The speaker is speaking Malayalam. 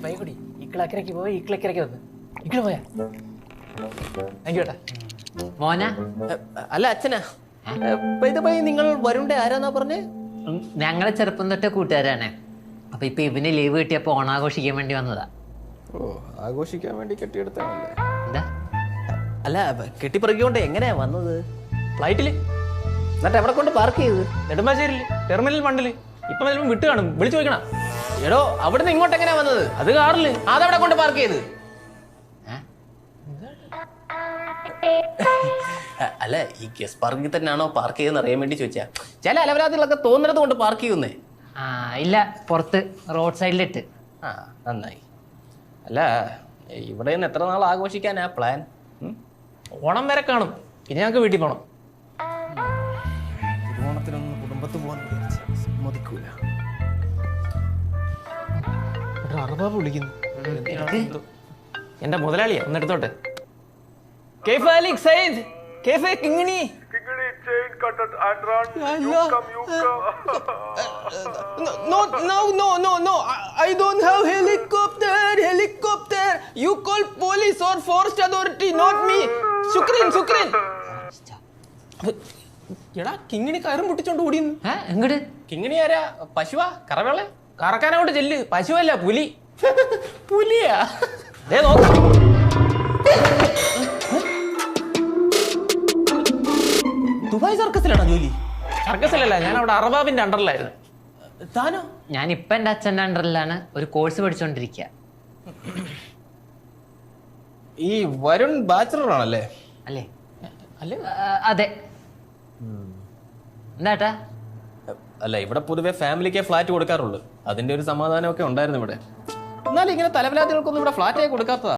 പൈക്കുടി ഇക്കിളക്കരയ്ക്ക് പോയി ഇക്കിളക്കരയ്ക്ക് വന്ന് ഇക്കിള് പോയാ കേട്ടാ മോന അല്ല അച്ഛനാ നിങ്ങൾ വരുണ്ടേ ആരാന്നാ പറഞ്ഞേ? ഞങ്ങളെ ചെറുപ്പം തൊട്ടേ കൂട്ടുകാരാണ്. അപ്പൊ ഇപ്പൊ ഇവന് ലീവ് കിട്ടിയപ്പോ ഓണാഘോഷിക്കാൻ വേണ്ടി വന്നതാ. ഓ ആഘോഷിക്കാൻ വേണ്ടി കെട്ടിയെടുത്താണല്ലേ? എന്താ അല്ല കെട്ടിപ്പറിക്കൊണ്ട് എങ്ങനെയാ വന്നത്? ഫ്ലൈറ്റില്. എന്നിട്ട് എവിടെ കൊണ്ട് പാർക്ക് ചെയ്ത്? നെടുമ്പാശ്ശേരില് ടെർമിനൽ ഫണ്ടില്. ഇപ്പൊ ചിലപ്പോൾ വിട്ട് കാണും, വിളിച്ചു ചോദിക്കണം. എടോ അവിടുന്ന് ഇങ്ങോട്ട് എങ്ങനെയാ വന്നത്? അത് കാറില്. അതെവിടെ കൊണ്ട് പാർക്ക് ചെയ്ത്? അല്ല ഈ ഗസ് പാർക്കിൽ തന്നെയാണോ പാർക്ക് ചെയ്തെന്ന് അറിയാൻ വേണ്ടി ചോദിച്ചാ. ചില അലവരാതികളൊക്കെ തോന്നുന്നത് കൊണ്ട് പാർക്ക് ചെയ്യുന്നേ. ആ ഇല്ല, പുറത്ത് റോഡ് സൈഡിലിട്ട്. ആ നന്നായി. അല്ല ഇവിടെ നിന്ന് എത്ര നാൾ ആഘോഷിക്കാനാ പ്ലാൻ? ഓണം വരെ കാണും, പിന്നെ ഞങ്ങൾക്ക് വീട്ടിൽ പോകണം. തിരുവോണത്തിനൊന്ന് കുടുംബത്ത് പോകാൻ സമ്മതിക്കൂല. അറുപാബ് വിളിക്കുന്നു. എന്റെ മുതലാളിയാ, ഒന്ന് എടുത്തോട്ടെ. No. I don't have helicopter. You call police or forest authority, not me. Shukrin. എടാ കിങ്ങിണി കയറും പൊട്ടിച്ചോണ്ട് ഓടിയെന്ന്. എങ്ങട്? കിങ്ങിണി ആരാ? പശുവാ? കറവളെ കറക്കാനോട്ട് ചെല്ല്. പശുവല്ല, പുലി. പുലിയാ? നോക്കാം. ദുബായ് സർക്കസിലാണോ ജോലി? സർക്കസിലല്ല, ഞാൻ അവിടെ അറബാബിന്റെ അണ്ടറിലായിരുന്നു. താനോ? ഞാൻ ഇപ്പൊ എന്റെ അച്ഛൻ്റെ അണ്ടറിലാണ് ഒരു കോഴ്സ് പഠിച്ചോണ്ടിരിക്കുക. ഈ വരുൺ ബാച്ചലർ ആണല്ലേ? അല്ലേ? അല്ലേ? അതെ. എന്താട്ടാ? അല്ല ഇവിടെ പൊതുവെ ഫാമിലിക്കേ ഫ്ലാറ്റ് കൊടുക്കാറുള്ളൂ. അതിന്റെ ഒരു സമാധാനമൊക്കെ ഉണ്ടായിരുന്നു ഇവിടെ. എന്നാലും ഇങ്ങനെ തലവലാദികൾക്കൊന്നും ഇവിടെ ഫ്ലാറ്റായി കൊടുക്കാത്തതാ.